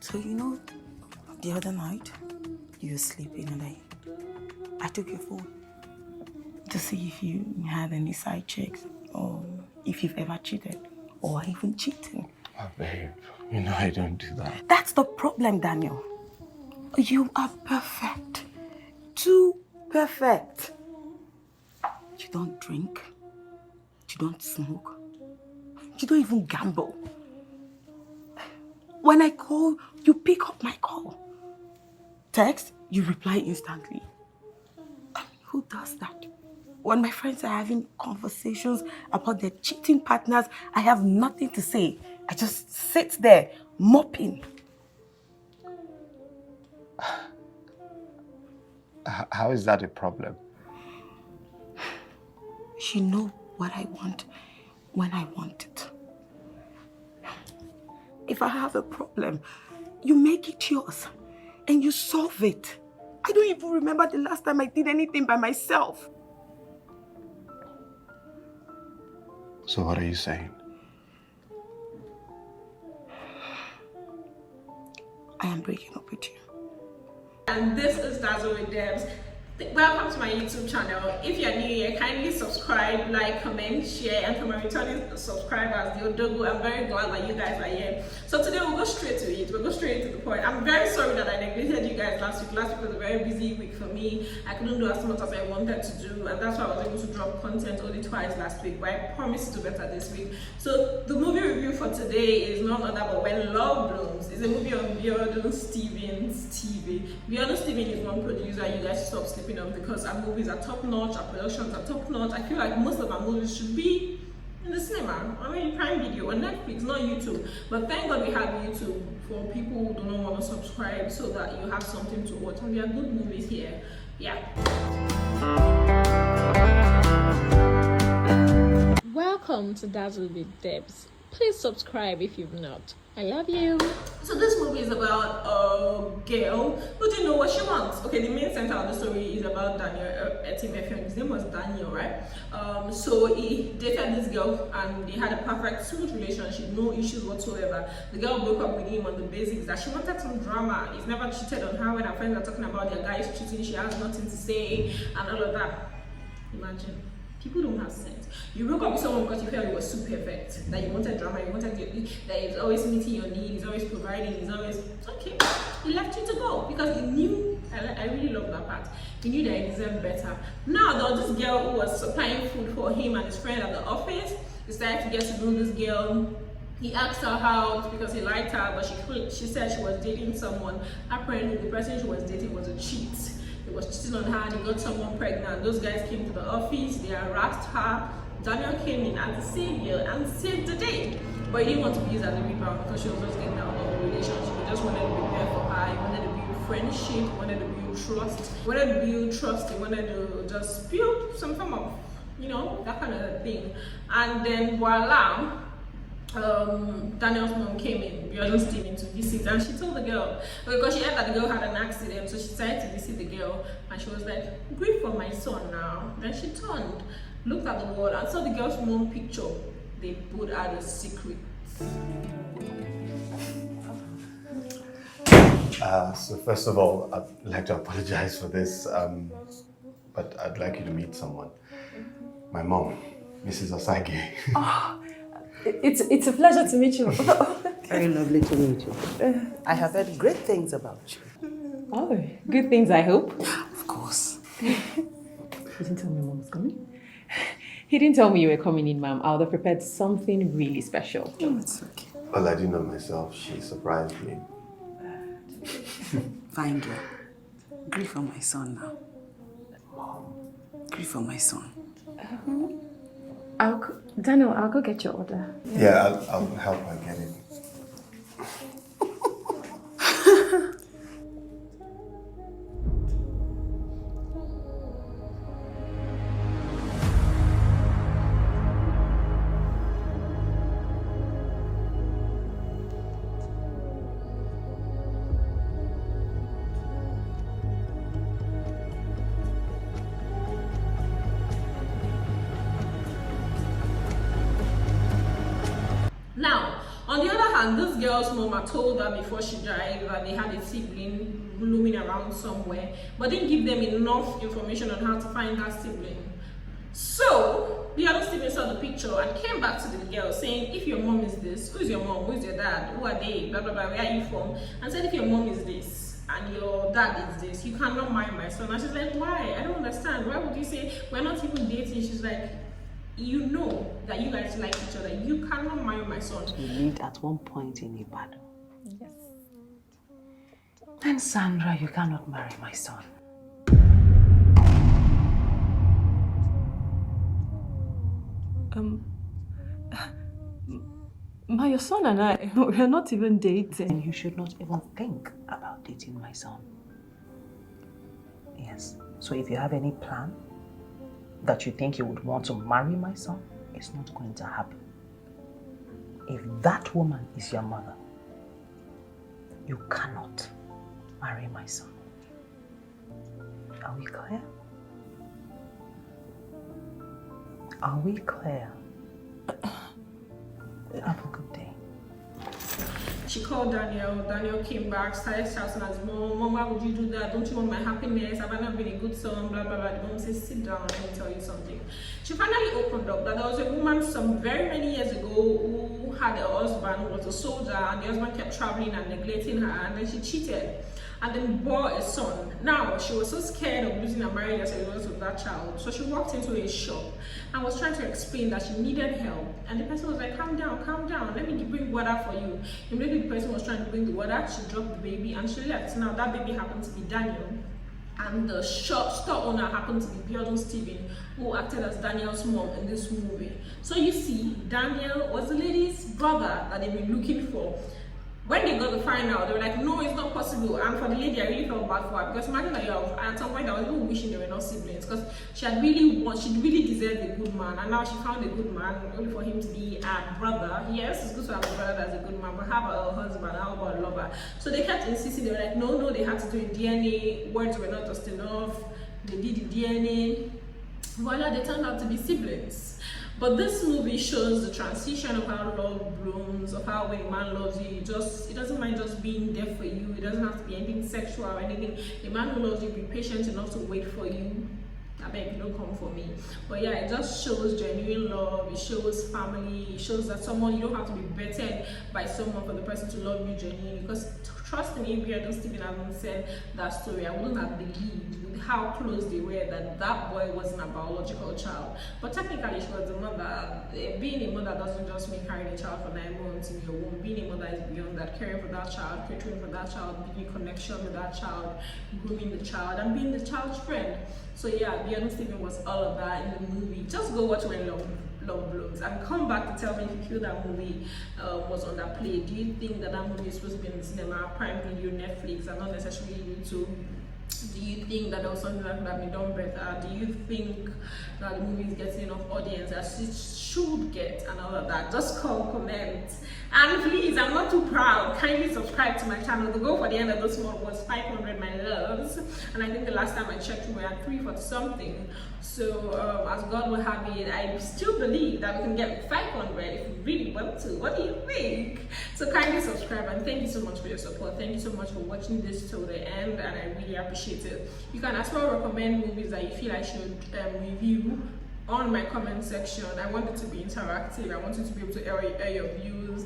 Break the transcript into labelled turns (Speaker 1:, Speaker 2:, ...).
Speaker 1: So the other night, you were sleeping and I took your phone to see if you had any side checks or if you've ever cheated or even cheating.
Speaker 2: Oh, babe, I don't do that.
Speaker 1: That's the problem, Daniel. You are perfect. Too perfect. You don't drink. You don't smoke. You don't even gamble. When I call, you pick up my call. Text, you reply instantly. Who does that? When my friends are having conversations about their cheating partners, I have nothing to say. I just sit there, mopping.
Speaker 2: How is that a problem?
Speaker 1: You know what I want when I want it. If I have a problem, you make it yours and you solve it. I don't even remember the last time I did anything by myself.
Speaker 2: So what are you saying?
Speaker 1: I am breaking up with you.
Speaker 3: And this is Dazzle with Debs. Welcome to my YouTube channel. If you're new here, kindly subscribe, like, comment, share, and for my returning subscribers, the Odogo, I'm very glad that you guys are here. So today we'll go straight to it. We'll go straight to the point. I'm very sorry that I neglected you guys last week. Last week was a very busy week for me. I couldn't do as much as I wanted to do, and that's why I was able to drop content only twice last week, but I promise to do better this week. So the movie review for today is none other but When Love Blooms. It's a movie on Bjorn Stevens TV. Bjorn Stevens is one producer you guys stop sleeping on because our movies are top notch, our productions are top notch. I feel like most of our movies should be in the cinema. I mean, Prime Video on Netflix, not YouTube. But thank God we have YouTube for people who do not want to subscribe so that you have something to watch. And there are good movies here. Yeah. Welcome to Dazzle with Debs. Please subscribe if you've not. I love you. So this movie is about a girl who didn't know what she wants. Okay, the main center of the story is about Daniel Etimeffion. His name was Daniel, right? So he dated this girl and they had a perfect, smooth relationship, no issues whatsoever. The girl broke up with him on the basics that she wanted some drama. He's never cheated on her. When her friends are talking about their guys cheating, she has nothing to say and all of that. Imagine. People don't have sense. You broke up with someone because you felt it was super perfect, that you wanted drama, you wanted that he's always meeting your needs, he's always providing, he's always okay. He left you to go because he knew. I really love that part. He knew that he deserved better. Now, there was this girl who was supplying food for him and his friend at the office. He started to get to know this girl. He asked her out because he liked her, but she said she was dating someone. Apparently, the person she was dating was a cheat. He was cheating on her and he got someone pregnant. Those guys came to the office, they harassed her. Daniel came in as the savior and saved the day. But he didn't want to be used as a rebound because she was just getting out of the relationship. He just wanted to be there for her. He wanted to build friendship, he wanted to build trust, he wanted to just build some form of, that kind of thing. And then voila. Daniel's mom came in, Bjorn Steven, to visit, and she told the girl, because she heard that the girl had an accident, so she decided to visit the girl, and she was like, grieve for my son now. Then she turned, looked at the wall, and saw the girl's mom picture. They put out a secret.
Speaker 2: So first of all, I'd like to apologize for this, but I'd like you to meet someone. My mom, Mrs. Osage.
Speaker 4: Oh. It's a pleasure to meet you.
Speaker 5: Very lovely to meet you. I have heard great things about you.
Speaker 4: Oh, good things, I hope.
Speaker 5: Of course.
Speaker 4: You didn't tell me Mom was coming? He didn't tell me you were coming in, Ma'am. I would have prepared something really special.
Speaker 5: Oh, it's okay.
Speaker 2: Well, I didn't know myself. She surprised me.
Speaker 5: Fine girl. Grieve for my son now.
Speaker 2: Mom.
Speaker 5: Grieve for my son.
Speaker 4: Daniel, I'll go get your order.
Speaker 2: Yeah, I'll help her get it.
Speaker 3: Now, on the other and this girl's mom had told her before she died that they had a sibling roaming around somewhere, but didn't give them enough information on how to find that sibling. So the other sibling saw the picture and came back to the girl saying, if your mom is this, who's your mom, who's your dad, who are they, blah blah blah, where are you from, and said, if your mom is this and your dad is this, you cannot marry my son. And she's like, why? I don't understand. Why would you say we're not even dating? She's like, you know that you guys like each other, you cannot marry my son.
Speaker 5: We lived at one point in Ibadan.
Speaker 4: Yes.
Speaker 5: And Sandra, you cannot marry my son.
Speaker 1: My son and I, we're not even dating.
Speaker 5: And you should not even think about dating my son. Yes. So if you have any plan that you think you would want to marry my son, it's not going to happen. If that woman is your mother, you cannot marry my son. Are we clear? Are we clear? Have a good day.
Speaker 3: She called Daniel. Daniel came back, started shouting at his mom, Mom, why would you do that? Don't you want my happiness? Have I not been a good son? Blah, blah, blah. The mom says, sit down, let me tell you something. She finally opened up that there was a woman some very many years ago who had a husband who was a soldier, and the husband kept traveling and neglecting her, and then she cheated and then bore a son. Now, she was so scared of losing her marriage as a result of that child. So she walked into a shop and was trying to explain that she needed help. And the person was like, calm down, let me bring water for you. Immediately the person was trying to bring the water, she dropped the baby and she left. Now that baby happened to be Daniel. And the store owner happened to be Biodun Stephen, who acted as Daniel's mom in this movie. So you see, Daniel was the lady's brother that they've been looking for. When they got to find out, they were like, no, it's not possible. And for the lady, I really felt bad for her, because imagine that at some point I was even wishing they were not siblings, because she really deserved a good man, and now she found a good man only for him to be a brother. Yes, it's good to have a brother that's a good man, but how about a husband? How about a lover? So they kept insisting. They were like, no, they had to do a DNA. Words were not just enough. They did the DNA. Voila, they turned out to be siblings. But this movie shows the transition of how love blooms, of how when a man loves you, he doesn't mind just being there for you. It doesn't have to be anything sexual or anything. A man who loves you, be patient enough to wait for you. I beg you, don't come for me. But yeah, it just shows genuine love. It shows family. It shows that you don't have to be bettered by someone for the person to love you genuinely. Because trust me, if Biodun Stephen hadn't said that story, I wouldn't have believed with how close they were that boy wasn't a biological child. But technically, she was a mother. Being a mother doesn't just mean carrying a child for 9 months in your womb. Being a mother is beyond that. Caring for that child, catering for that child, building connection with that child, grooming the child, and being the child's friend. So yeah, Biodun Stephen was all of that in the movie. Just go watch When Love Blooms and come back to tell me if you feel that movie was underplayed. Do you think that movie is supposed to be in the cinema, Prime Video, Netflix, and not necessarily YouTube? Do you think that there was something that could have been done better? Do you think that the movie is getting enough audience as it should get, and all of that? Just comment. And please, I'm not too proud, kindly subscribe to my channel. The goal for the end of this month was 500, my loves, and I think the last time I checked we were at 340 something. So as God will have it, I still believe that we can get 500 if we really want to. What do you think? So kindly subscribe, and thank you so much for your support. Thank you so much for watching this till the end, and I really appreciate it. You can as well recommend movies that you feel I should review on my comment section. I want it to be interactive. I want you to be able to air your views.